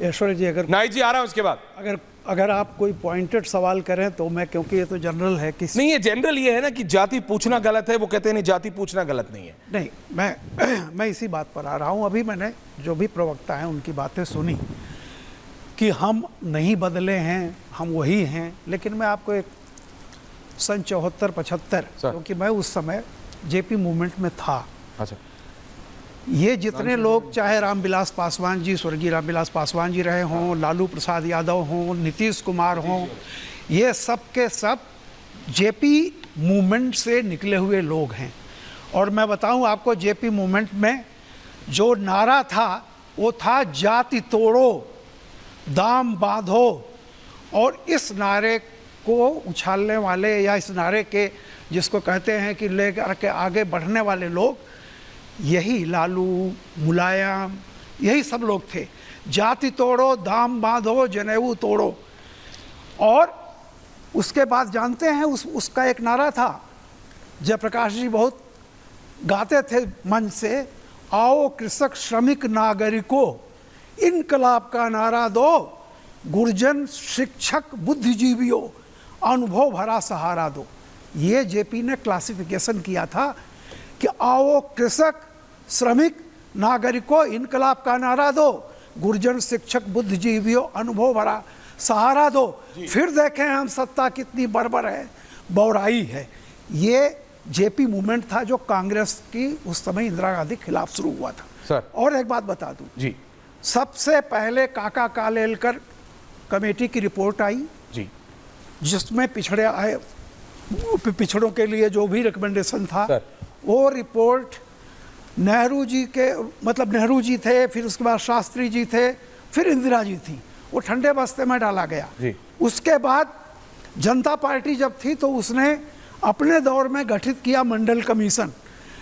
ऐश्वर्य जी, अगर नाइक जी आ रहा हूं उसके बाद। अगर आप कोई पॉइंटेड सवाल करें तो मैं, क्योंकि ये तो जनरल है किस नहीं, ये जनरल ये है ना कि जाति पूछना गलत है, वो कहते हैं नहीं जाति पूछना गलत नहीं है। नहीं, मैं इसी बात पर आ रहा हूं। अभी मैंने जो भी प्रवक्ता हैं उनकी बातें सुनी कि हम नहीं बदले हैं, हम वही हैं, लेकिन मैं आपको एक सन 74-75, क्योंकि मैं उस समय जेपी मूवमेंट में था। अच्छा। ये जितने लोग, चाहे रामविलास पासवान जी, स्वर्गीय रामविलास पासवान जी रहे हों, लालू प्रसाद यादव हों, नीतीश कुमार हों, ये सब के सब जेपी मूवमेंट से निकले हुए लोग हैं। और मैं बताऊं आपको, जेपी मूवमेंट में जो नारा था वो था जाति तोड़ो, दाम बांधो। और इस नारे को उछालने वाले, या इस नारे के जिसको कहते हैं कि लेकर के आगे बढ़ने वाले लोग, यही लालू, मुलायम, यही सब लोग थे। जाति तोड़ो, दाम बांधो, जनेऊ तोड़ो। और उसके बाद जानते हैं उसका एक नारा था, जयप्रकाश जी बहुत गाते थे मंच से, आओ कृषक श्रमिक नागरिकों, इनकलाब का नारा दो, गुर्जन शिक्षक बुद्धिजीवियों, अनुभव भरा सहारा दो। ये जेपी ने क्लासिफिकेशन किया था कि आओ कृषक श्रमिक नागरिकों, इनकलाब का नारा दो, गुर्जन शिक्षक बुद्धिजीवियों, अनुभव भरा सहारा दो, फिर देखें हम सत्ता कितनी बर्बर है, बौराई है। ये जेपी मूवमेंट था जो कांग्रेस की उस समय इंदिरा गांधी के खिलाफ शुरू हुआ था। सर, और एक बात बता दूं जी, सबसे पहले काका कालेलकर कमेटी की रिपोर्ट आई जी, जिसमें पिछड़ों के लिए जो भी रिकमेंडेशन था सर, वो रिपोर्ट नेहरू जी के, मतलब नेहरू जी थे, फिर उसके बाद शास्त्री जी थे, फिर इंदिरा जी थी, वो ठंडे बस्ते में डाला गया। उसके बाद जनता पार्टी जब थी तो उसने अपने दौर में गठित किया मंडल कमीशन,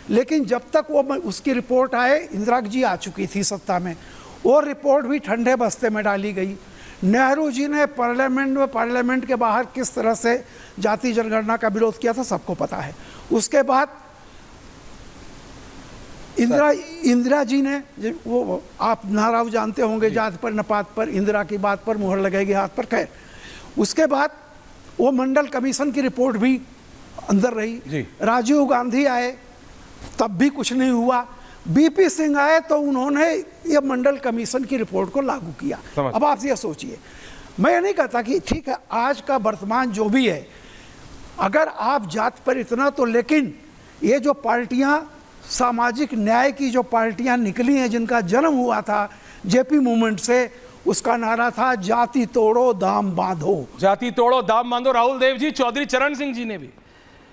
लेकिन जब तक वो उसकी रिपोर्ट आए, इंदिरा जी आ चुकी थी सत्ता में, वो रिपोर्ट भी ठंडे बस्ते में डाली गई। नेहरू जी ने पार्लियामेंट के बाहर किस तरह से जाति जनगणना का विरोध किया था सबको पता है। उसके बाद इंदिरा जी ने, वो आप नाराव जानते होंगे, जात पर नपात पर, इंदिरा की बात पर मुहर लगेगी हाथ पर, खैर। उसके बाद वो मंडल कमीशन की रिपोर्ट भी अंदर रही। राजीव गांधी आए तब भी कुछ नहीं हुआ। बीपी सिंह आए तो उन्होंने ये मंडल कमीशन की रिपोर्ट को लागू किया। अब आप ये सोचिए, मैं ये नहीं कहता कि ठीक है आज का वर्तमान जो भी है, अगर आप जात पर इतना तो, लेकिन ये जो पार्टियां, सामाजिक न्याय की जो पार्टियां निकली हैं, जिनका जन्म हुआ था जेपी मूवमेंट से, उसका नारा था जाति तोड़ो दाम बांधो। जाति तोड़ो दाम बांधो। राहुल देव जी, चौधरी चरण सिंह जी ने भी,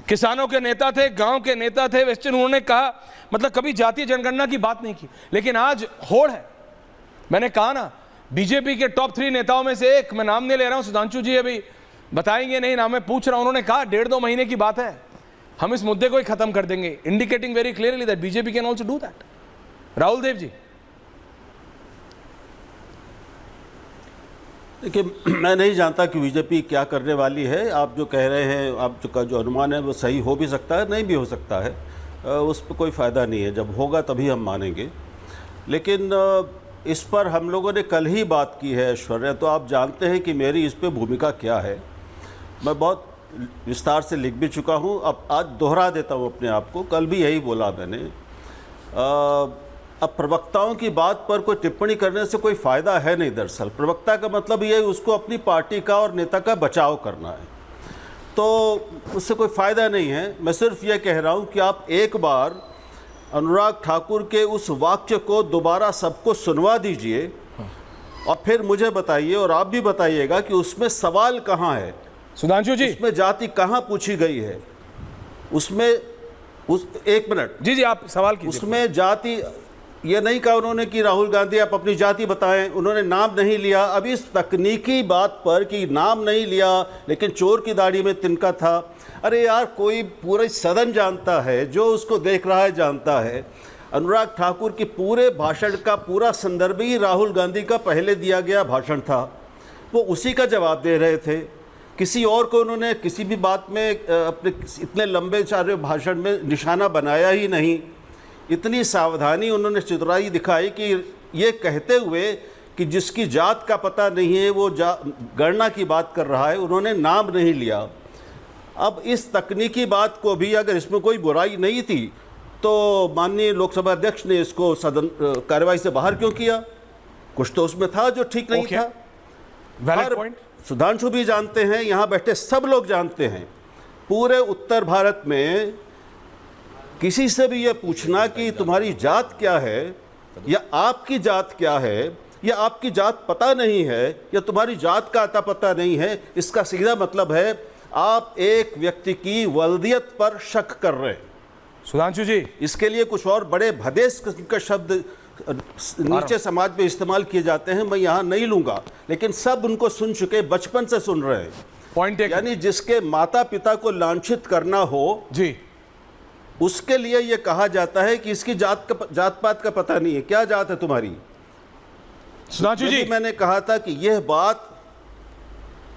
किसानों के नेता थे, गांव के नेता थे, वेस्टर्न, उन्होंने कहा, मतलब कभी जातीय जनगणना की बात नहीं की। लेकिन आज होड़ है। मैंने कहा ना, बीजेपी के टॉप 3 नेताओं में से एक, मैं नाम नहीं ले रहा हूं, सुधांशु जी अभी बताएंगे नहीं ना, मैं पूछ रहा हूं, उन्होंने कहा 1.5-2 महीने की बात है, हम इस मुद्दे को ही खत्म कर देंगे, indicating very clearly that BJP can also do that. Rahul Dev ji. देखिए, मैं नहीं जानता कि बीजेपी क्या करने वाली है। आप जो कह रहे हैं, आपका जो अनुमान है वो सही हो भी सकता है, नहीं भी हो सकता है, उस पर कोई फ़ायदा नहीं है, जब होगा तभी हम मानेंगे। लेकिन इस पर हम लोगों ने कल ही बात की है ऐश्वर्या, तो आप जानते हैं कि मेरी इस पर भूमिका क्या है। मैं बहुत विस्तार से लिख भी चुका हूँ, अब आज दोहरा देता हूँ अपने आप को। कल भी यही बोला मैंने। अब प्रवक्ताओं की बात पर कोई टिप्पणी करने से कोई फ़ायदा है नहीं। दरअसल प्रवक्ता का मतलब ये है उसको अपनी पार्टी का और नेता का बचाव करना है, तो उससे कोई फ़ायदा नहीं है। मैं सिर्फ ये कह रहा हूँ कि आप एक बार अनुराग ठाकुर के उस वाक्य को दोबारा सबको सुनवा दीजिए और फिर मुझे बताइए, और आप भी बताइएगा कि उसमें सवाल कहाँ है। सुधांशु जी, उसमें जाति कहाँ पूछी गई है? उसमें एक मिनट जी, आप सवाल कीजिए। उसमें जाति ये नहीं कहा उन्होंने कि राहुल गांधी आप अपनी जाति बताएं, उन्होंने नाम नहीं लिया। अब इस तकनीकी बात पर कि नाम नहीं लिया लेकिन चोर की दाढ़ी में तिनका था, अरे यार, कोई पूरा सदन जानता है, जो उसको देख रहा है जानता है। अनुराग ठाकुर की पूरे भाषण का पूरा संदर्भ ही राहुल गांधी का पहले दिया गया भाषण था, वो उसी का जवाब दे रहे थे। किसी और को उन्होंने किसी भी बात में अपने इतने लंबे सारे भाषण में निशाना बनाया ही नहीं। इतनी सावधानी उन्होंने चतुराई दिखाई कि ये कहते हुए कि जिसकी जात का पता नहीं है वो गणना की बात कर रहा है, उन्होंने नाम नहीं लिया। अब इस तकनीकी बात को भी, अगर इसमें कोई बुराई नहीं थी तो माननीय लोकसभा अध्यक्ष ने इसको सदन कार्यवाही से बाहर क्यों किया? कुछ तो उसमें था जो ठीक नहीं था। Valid point. सुधांशु भी जानते हैं, यहाँ बैठे सब लोग जानते हैं, पूरे उत्तर भारत में किसी से भी ये पूछना कि तुम्हारी जात क्या है या आपकी जात क्या है या आपकी जात पता नहीं है या तुम्हारी जात का अता पता नहीं है, इसका सीधा मतलब है आप एक व्यक्ति की वल्दियत पर शक कर रहे हैं। सुधांशु जी, इसके लिए कुछ और बड़े भदेश किस्म के शब्द नीचे समाज में इस्तेमाल किए जाते हैं, मैं यहाँ नहीं लूंगा, लेकिन सब उनको सुन चुके, बचपन से सुन रहे हैं। पॉइंट एक, यानी जिसके माता पिता को लांछित करना हो जी, उसके लिए यह कहा जाता है कि इसकी जात पात का पता नहीं है। क्या जात है तुम्हारी? सुधांशु जी, मैंने कहा था कि यह बात,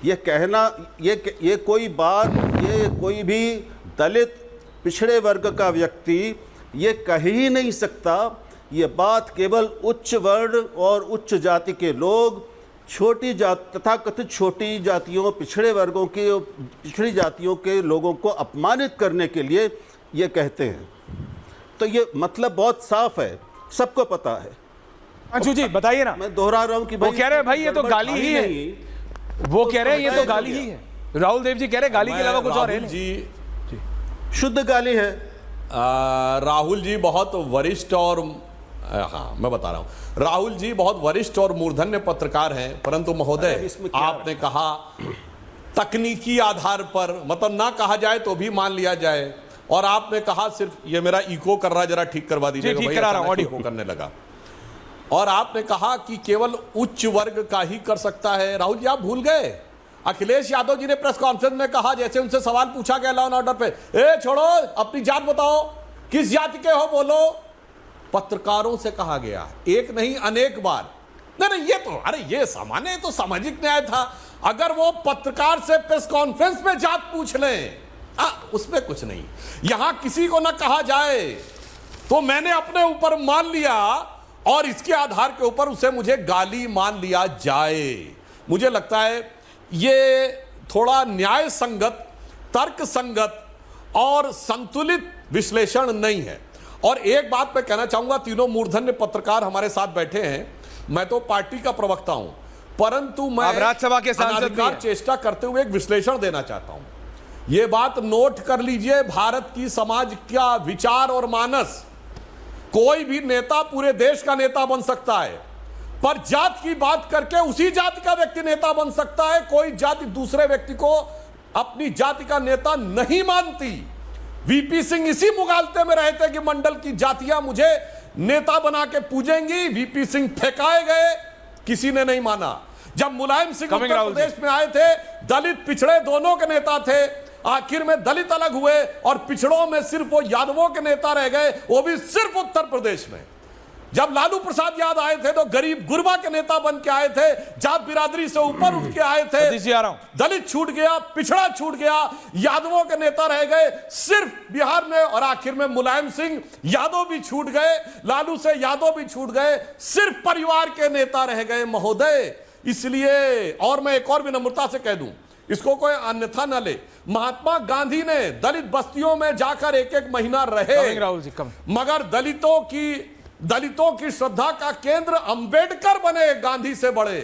यह कहना, ये कोई बात, ये कोई भी दलित पिछड़े वर्ग का व्यक्ति ये कह ही नहीं सकता। ये बात केवल उच्च वर्ण और उच्च जाति के लोग, छोटी जात तथा कथित छोटी जातियों, पिछड़े वर्गों की, पिछड़ी जातियों के लोगों को अपमानित करने के लिए ये कहते हैं। तो ये मतलब बहुत साफ है, सबको पता है। अंशु जी बताइए ना। मैं दोहरा रहा हूं कि वो कह रहे हैं भाई ये तो गाली ही है, वो कह रहे हैं ये तो गाली ही है। राहुल देव जी कह रहे हैं गाली के अलावा कुछ और है नहीं। जी शुद्ध गाली है। राहुल जी बहुत वरिष्ठ और हाँ मैं बता रहा हूं, राहुल जी बहुत वरिष्ठ और मूर्धन्य पत्रकार हैं, परंतु महोदय आपने कहा तकनीकी आधार पर, मतलब ना कहा जाए तो भी मान लिया जाए, और आपने कहा सिर्फ, ये मेरा इको कर रहा, जरा ठीक करवा दीजिएगा, ठीक करा रहा हूं, इको करने लगा। और आपने कहा कि केवल उच्च वर्ग का ही कर सकता है। राहुल जी आप भूल गए, अखिलेश यादव जी ने प्रेस कॉन्फ्रेंस में कहा, जैसे उनसे सवाल पूछा गया लॉ एंड ऑर्डर पे, ए छोड़ो अपनी जात बताओ, किस जाति के हो बोलो। पत्रकारों से कहा गया, एक नहीं अनेक बार। नहीं ये तो, अरे ये सामान्य, ये तो सामाजिक न्याय था। अगर वो पत्रकार से प्रेस कॉन्फ्रेंस में जात पूछ लें, उसमें कुछ नहीं, यहां किसी को ना कहा जाए तो मैंने अपने ऊपर मान लिया और इसके आधार के ऊपर उसे मुझे गाली मान लिया जाए। मुझे लगता है ये थोड़ा न्याय संगत, तर्क संगत और संतुलित विश्लेषण नहीं है। और एक बात मैं कहना चाहूंगा, तीनों मूर्धन्य पत्रकार हमारे साथ बैठे हैं, मैं तो पार्टी का प्रवक्ता हूं, परंतु मैं राज्यसभा के सांसद भी हैं। चेष्टा करते हुए एक विश्लेषण देना चाहता हूं। यह बात नोट कर लीजिए, भारत की समाज का विचार और मानस, कोई भी नेता पूरे देश का नेता बन सकता है, पर जात की बात करके उसी जाति का व्यक्ति नेता बन सकता है। कोई जाति दूसरे व्यक्ति को अपनी जाति का नेता नहीं मानती। वीपी सिंह इसी मुगालते में रहे थे कि मंडल की जातियां मुझे नेता बना के पूजेंगी। वीपी सिंह फेंकाए गए, किसी ने नहीं माना। जब मुलायम सिंह उत्तर प्रदेश में आए थे, दलित पिछड़े दोनों के नेता थे, आखिर में दलित अलग हुए और पिछड़ों में सिर्फ वो यादवों के नेता रह गए, वो भी सिर्फ उत्तर प्रदेश में। जब लालू प्रसाद यादव आए थे तो गरीब गुरबा के नेता बन के आए थे, जात बिरादरी से ऊपर उठ के आए थे। दलित छूट गया, पिछड़ा छूट गया, यादवों के नेता रह गए सिर्फ बिहार में, और आखिर में मुलायम सिंह यादव भी छूट गए, लालू से यादव भी छूट गए, सिर्फ परिवार के नेता रह गए महोदय। इसलिए, और मैं एक और विनम्रता से कह दूं, इसको कोई अन्यथा न ले, महात्मा गांधी ने दलित बस्तियों में जाकर एक एक महीना रहे, मगर दलितों की श्रद्धा का केंद्र अंबेडकर बने, गांधी से बड़े।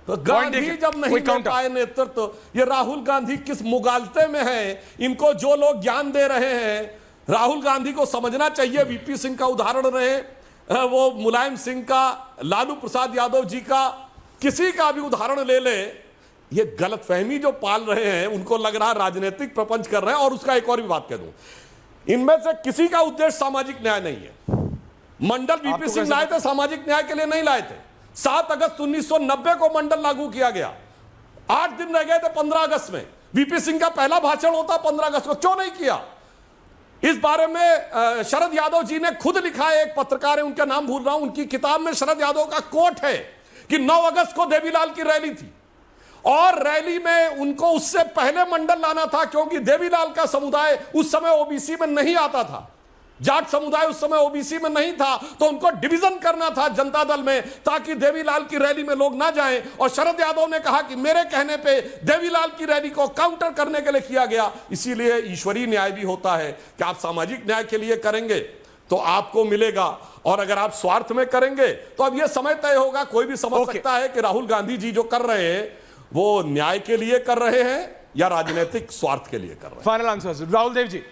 तो गांधी जब नहीं दे पाए नेतृत्व, तो ये राहुल गांधी किस मुगालते में है? इनको जो लोग ज्ञान दे रहे हैं, राहुल गांधी को समझना चाहिए। वीपी सिंह का उदाहरण रहे, वो मुलायम सिंह का, लालू प्रसाद यादव जी का, किसी का भी उदाहरण ले ले, ये गलतफहमी जो पाल रहे हैं, उनको लग रहा राजनीतिक प्रपंच कर रहे हैं। और उसका एक और भी बात कह दूं, इनमें से किसी का उद्देश्य सामाजिक न्याय नहीं है। मंडल वीपी सिंह लाए थे, सामाजिक न्याय के लिए नहीं लाए थे। 7 अगस्त 1990 को मंडल लागू किया गया, 8 दिन रह गए थे 15 अगस्त में। वीपी सिंह का पहला भाषण होता 15 अगस्त को, क्यों नहीं किया? इस बारे में शरद यादव जी ने खुद लिखा है, एक पत्रकार है, उनका नाम भूल रहा हूं, उनकी किताब में शरद यादव का कोट है कि 9 अगस्त को देवीलाल की रैली थी और रैली में उनको उससे पहले मंडल लाना था, क्योंकि देवीलाल का समुदाय उस समय ओबीसी में नहीं आता था। जाट समुदाय उस समय ओबीसी में नहीं था, तो उनको डिवीजन करना था जनता दल में, ताकि देवीलाल की रैली में लोग ना जाएं। और शरद यादव ने कहा कि मेरे कहने पे देवीलाल की रैली को काउंटर करने के लिए किया गया। इसीलिए ईश्वरीय न्याय भी होता है कि आप सामाजिक न्याय के लिए करेंगे तो आपको मिलेगा, और अगर आप स्वार्थ में करेंगे तो अब यह समय तय होगा। कोई भी समझ सकता है कि राहुल गांधी जी जो कर रहे हैं वो न्याय के लिए कर रहे हैं या राजनीतिक स्वार्थ के लिए कर रहे हैं। फाइनल आंसर राहुल देव जी।